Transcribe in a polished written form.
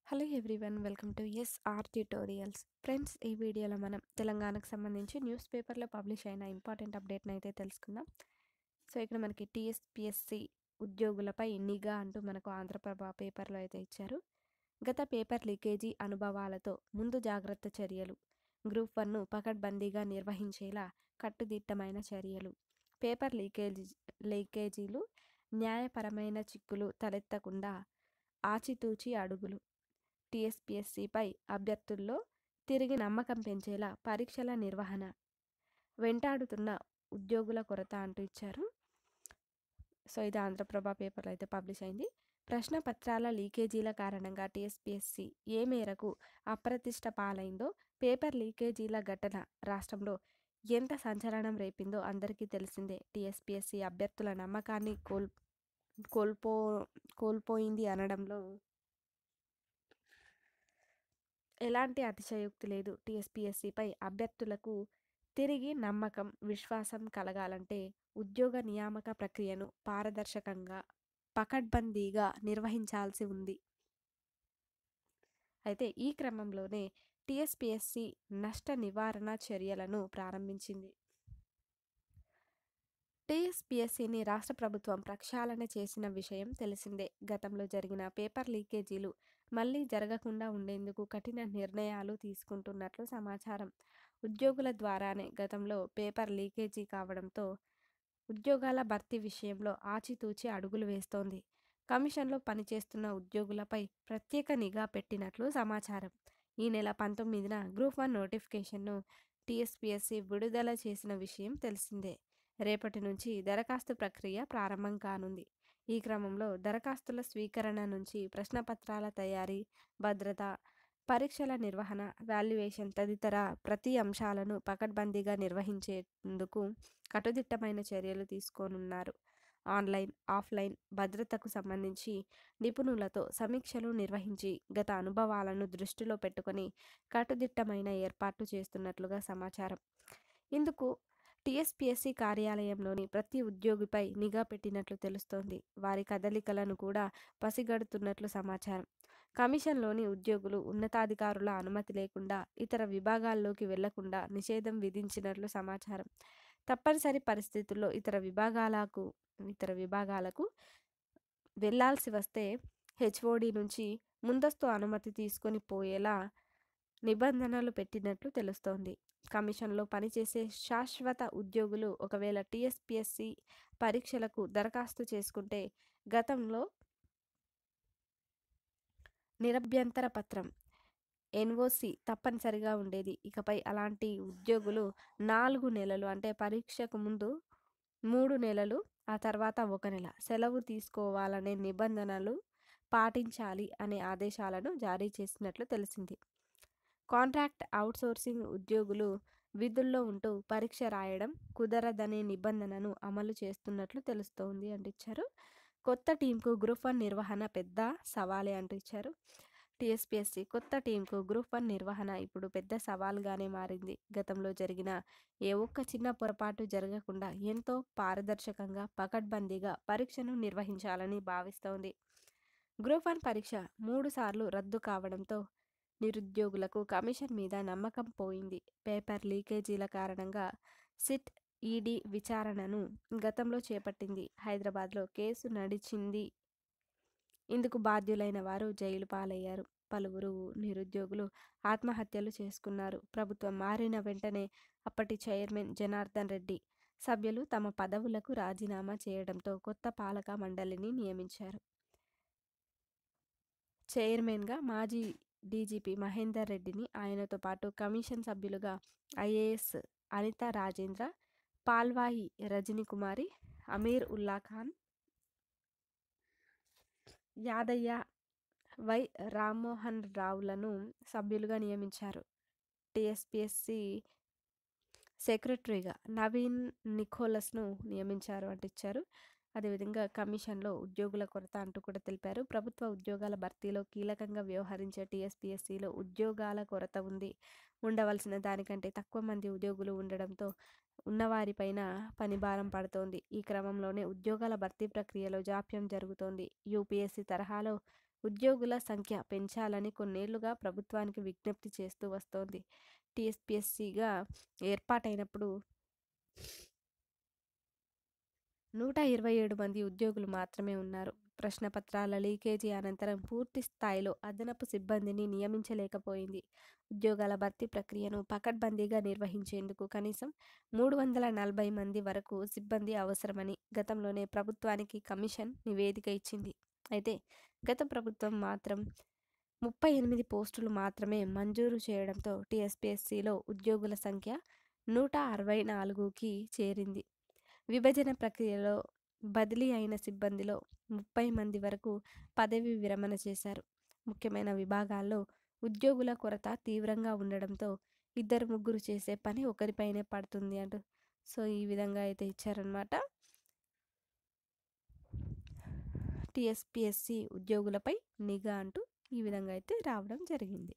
Hello everyone, welcome to SR tutorials. Friends, ఈ వీడియోలో మనం తెలంగాణకు సంబంధించి న్యూస్ పేపర్లో పబ్లిష్ అయిన ఇంపార్టెంట్ అప్డేట్ని అయితే తెలుసుకుందాం. సో ఇక్కడ మనకి టీఎస్పిఎస్సి ఉద్యోగులపై నిఘా అంటూ మనకు ఆంధ్రప్రభ పేపర్లో అయితే ఇచ్చారు. గత పేపర్ లీకేజీ అనుభవాలతో ముందు జాగ్రత్త చర్యలు, గ్రూప్ 1ను పకడ్బందీగా నిర్వహించేలా కట్టుదిట్టమైన చర్యలు, పేపర్ లీకేజీలు న్యాయపరమైన చిక్కులు తలెత్తకుండా ఆచితూచి అడుగులు, టీఎస్పీఎస్సీపై అభ్యర్థుల్లో తిరిగి నమ్మకం పెంచేలా పరీక్షల నిర్వహణ, వెంటాడుతున్న ఉద్యోగుల కొరత అంటూ ఇచ్చారు. సో ఇది ఆంధ్రప్రభ పేపర్లో అయితే పబ్లిష్ అయింది. ప్రశ్న పత్రాల లీకేజీల కారణంగా టీఎస్పీఎస్సీ ఏ మేరకు అప్రతిష్ట పాలైందో, పేపర్ లీకేజీల ఘటన రాష్ట్రంలో ఎంత సంచలనం రేపిందో అందరికీ తెలిసిందే. టీఎస్పీఎస్సీ అభ్యర్థుల నమ్మకాన్ని కోల్పోయింది అనడంలో ఎలాంటి అతిశయోక్తి లేదు. టీఎస్పీఎస్సీపై అభ్యర్థులకు తిరిగి నమ్మకం, విశ్వాసం కలగాలంటే ఉద్యోగ నియామక ప్రక్రియను పారదర్శకంగా, పకడ్బందీగా నిర్వహించాల్సి ఉంది. అయితే ఈ క్రమంలోనే టీఎస్పీఎస్సీ నష్ట నివారణ చర్యలను ప్రారంభించింది. టీఎస్పీఎస్సీని రాష్ట్ర ప్రభుత్వం ప్రక్షాళన చేసిన విషయం తెలిసిందే. గతంలో జరిగిన పేపర్ లీకేజీలు మళ్లీ జరగకుండా ఉండేందుకు కఠిన నిర్ణయాలు తీసుకుంటున్నట్లు సమాచారం. ఉద్యోగుల ద్వారానే గతంలో పేపర్ లీకేజీ కావడంతో ఉద్యోగాల భర్తీ విషయంలో ఆచితూచి అడుగులు వేస్తోంది. కమిషన్లో పనిచేస్తున్న ఉద్యోగులపై ప్రత్యేక నిఘా పెట్టినట్లు సమాచారం. ఈ నెల 19న గ్రూప్ 1 నోటిఫికేషన్ను టీఎస్పీఎస్సీ విడుదల చేసిన విషయం తెలిసిందే. రేపటి నుంచి దరఖాస్తు ప్రక్రియ ప్రారంభం కానుంది. ఈ క్రమంలో దరఖాస్తుల స్వీకరణ నుంచి ప్రశ్నపత్రాల తయారీ, భద్రత, పరీక్షల నిర్వహణ, వాల్యుయేషన్ తదితర ప్రతి అంశాలను పకడ్బందీగా నిర్వహించేందుకు కట్టుదిట్టమైన చర్యలు తీసుకోనున్నారు. ఆన్లైన్, ఆఫ్లైన్ భద్రతకు సంబంధించి నిపుణులతో సమీక్షలు నిర్వహించి గత అనుభవాలను దృష్టిలో పెట్టుకొని కట్టుదిట్టమైన ఏర్పాట్లు చేస్తున్నట్లుగా సమాచారం. ఇందుకు టీఎస్పీఎస్సీ కార్యాలయంలోని ప్రతి ఉద్యోగిపై నిఘా పెట్టినట్లు తెలుస్తోంది. వారి కదలికలను కూడా పసిగడుతున్నట్లు సమాచారం. కమిషన్లోని ఉద్యోగులు ఉన్నతాధికారుల అనుమతి లేకుండా ఇతర విభాగాల్లోకి వెళ్లకుండా నిషేధం విధించినట్లు సమాచారం. తప్పనిసరి పరిస్థితుల్లో ఇతర విభాగాలకు వెళ్లాల్సి వస్తే హెచ్ఓడి నుంచి ముందస్తు అనుమతి తీసుకొని పోయేలా నిబంధనలు పెట్టినట్లు తెలుస్తోంది. కమిషన్లో పనిచేసే శాశ్వత ఉద్యోగులు ఒకవేళ టీఎస్పీఎస్సీ పరీక్షలకు దరఖాస్తు చేసుకుంటే గతంలో నిరభ్యంతర పత్రం, ఎన్ఓసి తప్పనిసరిగా ఉండేది. ఇకపై అలాంటి ఉద్యోగులు 4 నెలలు అంటే పరీక్షకు ముందు 3 నెలలు, ఆ తర్వాత 1 నెల సెలవు తీసుకోవాలనే నిబంధనలు పాటించాలి అనే ఆదేశాలను జారీ చేసినట్లు తెలిసింది. కాంట్రాక్ట్ అవుట్సోర్సింగ్ ఉద్యోగులు విధుల్లో ఉంటూ పరీక్ష రాయడం కుదరదనే నిబంధనను అమలు చేస్తున్నట్లు తెలుస్తోంది అంటిచ్చారు. కొత్త టీంకు గ్రూప్ 1 నిర్వహణ పెద్ద సవాలే అంటిచ్చారు. టీఎస్పీఎస్సీ కొత్త టీంకు గ్రూప్ 1 నిర్వహణ ఇప్పుడు పెద్ద సవాల్గానే మారింది. గతంలో జరిగిన ఏ ఒక్క చిన్న పొరపాటు జరగకుండా ఎంతో పారదర్శకంగా, పకడ్బందీగా పరీక్షను నిర్వహించాలని భావిస్తోంది. గ్రూప్ 1 పరీక్ష 3 సార్లు రద్దు కావడంతో నిరుద్యోగులకు కమిషన్ మీద నమ్మకం పోయింది. పేపర్ లీకేజీల కారణంగా సిట్, ఈడీ విచారణను గతంలో చేపట్టింది. హైదరాబాద్లో కేసు నడిచింది. ఇందుకు బాధ్యులైన వారు జైలు పాలయ్యారు. పలువురు నిరుద్యోగులు ఆత్మహత్యలు చేసుకున్నారు. ప్రభుత్వం మారిన వెంటనే అప్పటి చైర్మన్ జనార్దన్ రెడ్డి సభ్యులు తమ పదవులకు రాజీనామా చేయడంతో కొత్త పాలక మండలిని నియమించారు. చైర్మన్గా మాజీ డీజీపీ మహేందర్ రెడ్డిని, ఆయనతో పాటు కమిషన్ సభ్యులుగా ఐఏఎస్ అనితా రాజేంద్ర, పాల్వాయి రజనీకుమారి, అమీర్ ఉల్లా ఖాన్, యాదయ్య, వై రామ్మోహన్ రావులను సభ్యులుగా నియమించారు. టీఎస్పీఎస్సీ సెక్రటరీగా నవీన్ నికోలస్ను నియమించారు అంటిచ్చారు. అదేవిధంగా కమిషన్లో ఉద్యోగుల కొరత అంటూ కూడా తెలిపారు. ప్రభుత్వ ఉద్యోగాల భర్తీలో కీలకంగా వ్యవహరించే టీఎస్పీఎస్సీలో ఉద్యోగాల కొరత ఉంది. ఉండవలసిన దానికంటే తక్కువ మంది ఉద్యోగులు ఉండడంతో ఉన్నవారిపైన పనిభారం పడుతోంది. ఈ క్రమంలోనే ఉద్యోగాల భర్తీ ప్రక్రియలో జాప్యం జరుగుతోంది. యూపీఎస్సీ తరహాలో ఉద్యోగుల సంఖ్య పెంచాలని కొన్నేళ్లుగా ప్రభుత్వానికి విజ్ఞప్తి చేస్తూ వస్తోంది. టీఎస్పీఎస్సీగా ఏర్పాటైనప్పుడు 127 మంది ఉద్యోగులు మాత్రమే ఉన్నారు. ప్రశ్నపత్రాల లీకేజీ అనంతరం పూర్తి స్థాయిలో అదనపు సిబ్బందిని నియమించలేకపోయింది. ఉద్యోగాల భర్తీ ప్రక్రియను పకడ్బందీగా నిర్వహించేందుకు కనీసం 340 మంది వరకు సిబ్బంది అవసరమని గతంలోనే ప్రభుత్వానికి కమిషన్ నివేదిక ఇచ్చింది. అయితే గత ప్రభుత్వం మాత్రం 38 పోస్టులు మాత్రమే మంజూరు చేయడంతో టీఎస్పీఎస్సీలో ఉద్యోగుల సంఖ్య 164కి చేరింది. విభజన ప్రక్రియలో బదిలీ అయిన సిబ్బందిలో 30 మంది వరకు పదవీ విరమణ చేశారు. ముఖ్యమైన విభాగాల్లో ఉద్యోగుల కొరత తీవ్రంగా ఉండడంతో ఇద్దరు ముగ్గురు చేసే పని ఒకరిపైనే పడుతుంది అంటూ సో ఈ విధంగా అయితే ఇచ్చారనమాట. టీఎస్పీఎస్సీ ఉద్యోగులపై నిఘా అంటూ ఈ విధంగా అయితే రావడం జరిగింది.